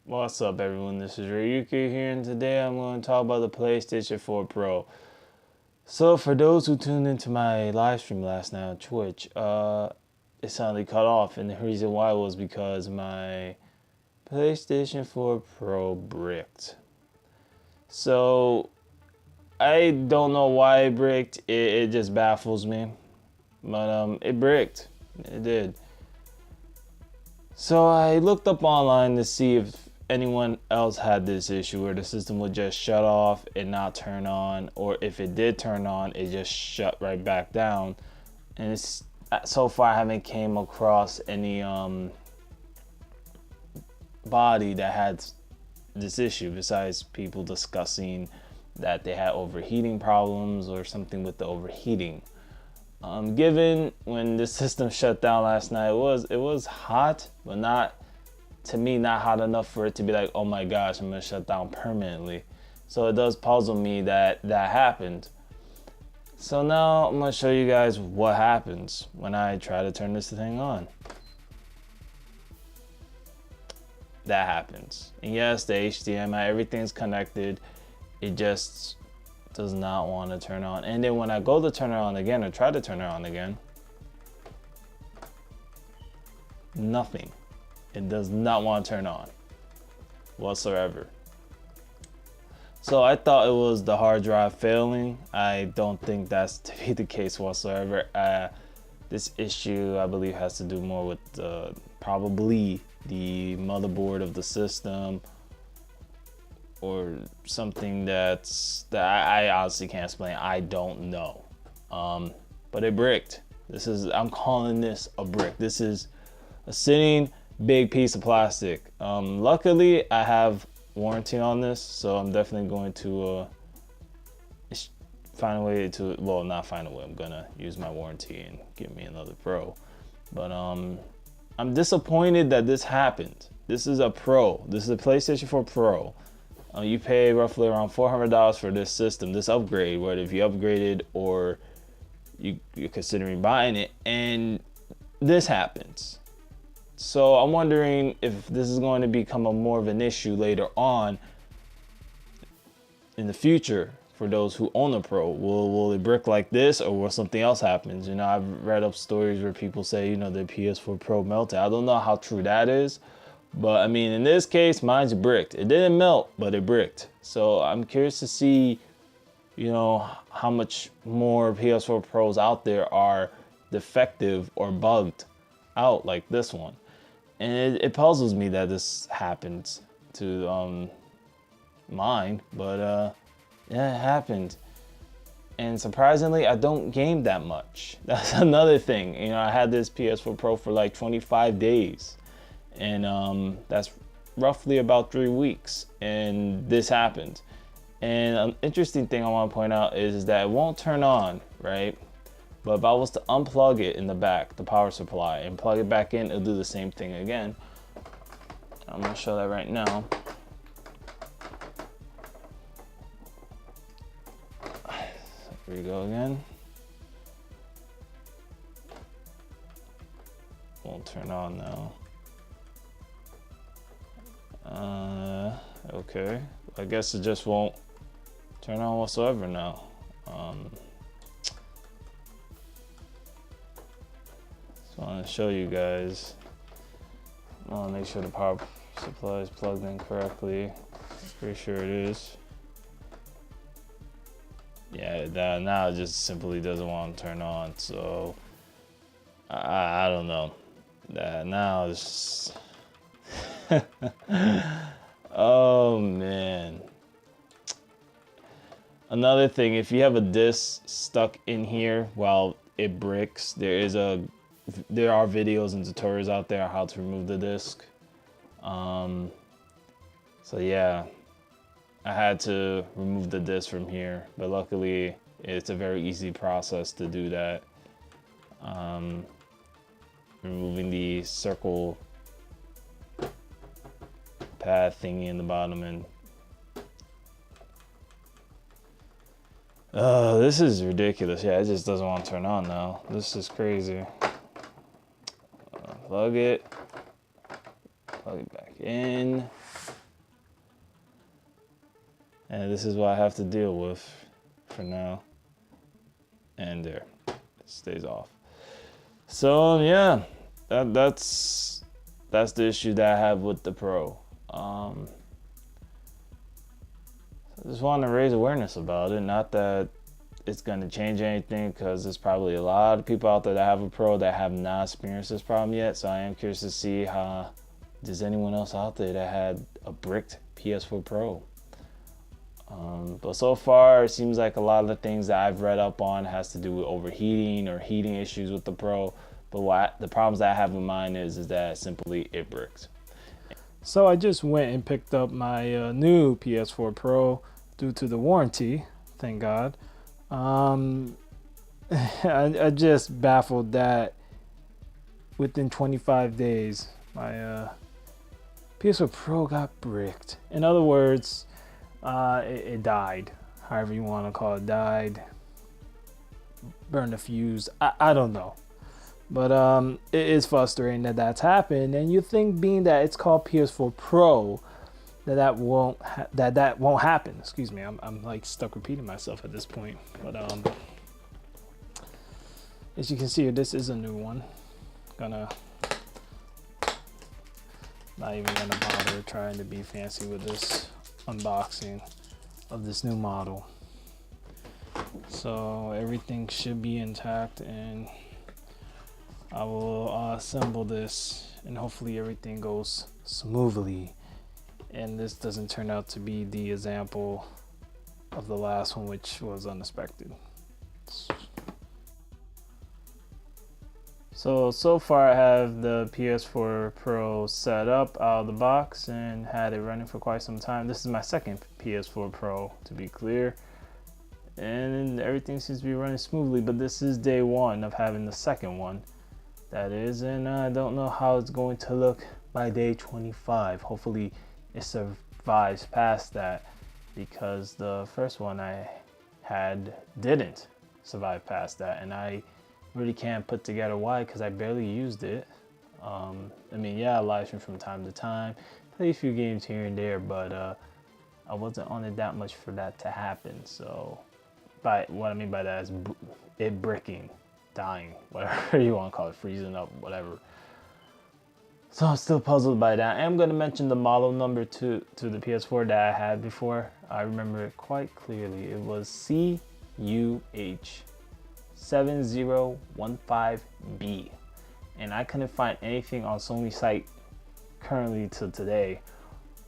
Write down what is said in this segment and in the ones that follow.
What's up, everyone? This is Rayuka here, and today I'm going to talk about the PlayStation 4 Pro. So, for those who tuned into my live stream last night on Twitch, it suddenly cut off, and the reason why was because my PlayStation 4 Pro bricked. So, I don't know why it bricked. It just baffles me, but it bricked. It did. So I looked up online to see if anyone else had this issue where the system would just shut off and not turn on, or if it did turn on, it just shut right back down. And so far I haven't came across any body that had this issue besides people discussing that they had overheating problems or something with the overheating. Given when the system shut down last night, it was hot, but not hot enough for it to be like, oh my gosh, I'm gonna shut down permanently. So it does puzzle me that happened. So now I'm gonna show you guys what happens when I try to turn this thing on. That happens. And yes, the HDMI, everything's connected. It just does not want to turn on. And then when I go to turn it on again, or try to turn it on again, nothing. It does not want to turn on whatsoever. So I thought it was the hard drive failing. I don't think that's to be the case whatsoever. This issue, I believe, has to do more with probably the motherboard of the system, or something that I honestly can't explain. I don't know. But it bricked. I'm calling this a brick. This is a sitting big piece of plastic. Luckily, I have warranty on this, so I'm definitely going to find a way to, well, not find a way. I'm gonna use my warranty and get me another Pro. But I'm disappointed that this happened. This is a Pro. This is a PlayStation 4 Pro. You pay roughly around $400 for this system, this upgrade, whether if you upgraded or you're considering buying it, and this happens. So I'm wondering if this is going to become more of an issue later on in the future for those who own a Pro. Will it brick like this, or will something else happen? You know, I've read up stories where people say, you know, the PS4 Pro melted. I don't know how true that is. But I mean, in this case, mine's bricked. It didn't melt, but it bricked. So I'm curious to see, you know, how much more PS4 Pros out there are defective or bugged out like this one. And it puzzles me that this happens to mine, but yeah, it happened. And surprisingly, I don't game that much. That's another thing. You know, I had this PS4 Pro for like 25 days. And that's roughly about 3 weeks, and this happened. And an interesting thing I want to point out is that it won't turn on, right? But if I was to unplug it in the back, the power supply, and plug it back in, it'll do the same thing again. I'm gonna show that right now. Here we go again. Won't turn on now. Okay, I guess it just won't turn on whatsoever now. So I want to show you guys. I want to make sure the power supply is plugged in correctly. Pretty sure it is. Yeah, that now it just simply doesn't want to turn on. So I don't know. That now it's oh man. Another thing, if you have a disc stuck in here while it bricks, there are videos and tutorials out there on how to remove the disc. So yeah, I had to remove the disc from here, but luckily it's a very easy process to do that. Removing the circle pad thingy in the bottom, and this is ridiculous. Yeah, it just doesn't want to turn on now. This is crazy. Plug it. plug it back in. And this is what I have to deal with for now. And there, it stays off. So yeah, that's the issue that I have with the Pro. I just want to raise awareness about it. Not that it's going to change anything, because there's probably a lot of people out there that have a Pro that have not experienced this problem yet. So I am curious to see how, does anyone else out there that had a bricked PS4 Pro? But so far, it seems like a lot of the things that I've read up on has to do with overheating or heating issues with the Pro. But the problems that I have in mind is that simply it bricks. So I just went and picked up my new PS4 Pro due to the warranty, thank God. I just baffled that within 25 days, my PS4 Pro got bricked. In other words, it died, however you want to call it, died, burned a fuse, I don't know. But it is frustrating that that's happened, and you think, being that it's called PS4 Pro, that won't happen. Excuse me, I'm like stuck repeating myself at this point. But as you can see, this is a new one. Not even gonna bother trying to be fancy with this unboxing of this new model. So everything should be intact, and I will assemble this, and hopefully everything goes smoothly and this doesn't turn out to be the example of the last one, which was unexpected. So far I have the PS4 Pro set up out of the box and had it running for quite some time. This is my second PS4 Pro, to be clear, and everything seems to be running smoothly, but this is day one of having the second one, that is, and I don't know how it's going to look by day 25. Hopefully it survives past that, because the first one I had didn't survive past that, and I really can't put together why, because I barely used it. I mean, yeah, I live stream from time to time, play a few games here and there, but I wasn't on it that much for that to happen. So what I mean by that is it bricking, dying, whatever you want to call it, freezing up, whatever. So I'm still puzzled by that. I am going to mention the model number to the PS4 that I had before. I remember it quite clearly. It was CUH7015B. And I couldn't find anything on Sony site currently till today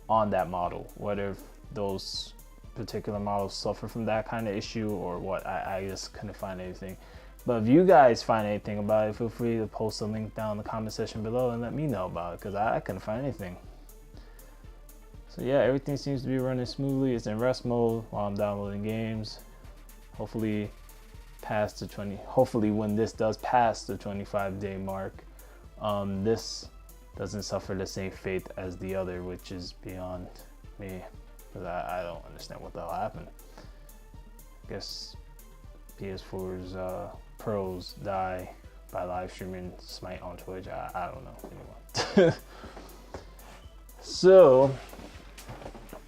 on that model. Whether those particular models suffer from that kind of issue or what, I just couldn't find anything. But if you guys find anything about it, feel free to post a link down in the comment section below and let me know about it, because I couldn't find anything. So yeah, everything seems to be running smoothly. It's in rest mode while I'm downloading games. Hopefully when this does pass the 25-day mark, this doesn't suffer the same fate as the other, which is beyond me, because I don't understand what the hell happened. I guess PS4's pros die by live streaming Smite on Twitch. I don't know anymore. So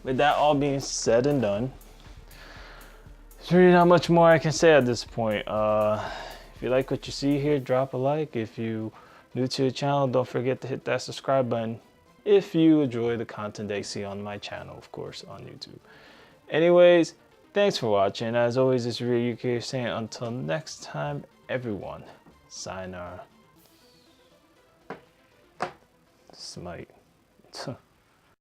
with that all being said and done, there's really not much more I can say at this point. If you like what you see here, drop a like. If you new to the channel, don't forget to hit that subscribe button if you enjoy the content that you see on my channel, of course, on YouTube. Anyways, thanks for watching. As always, it's Rayuka saying until next time, everyone, sayonara. Smite.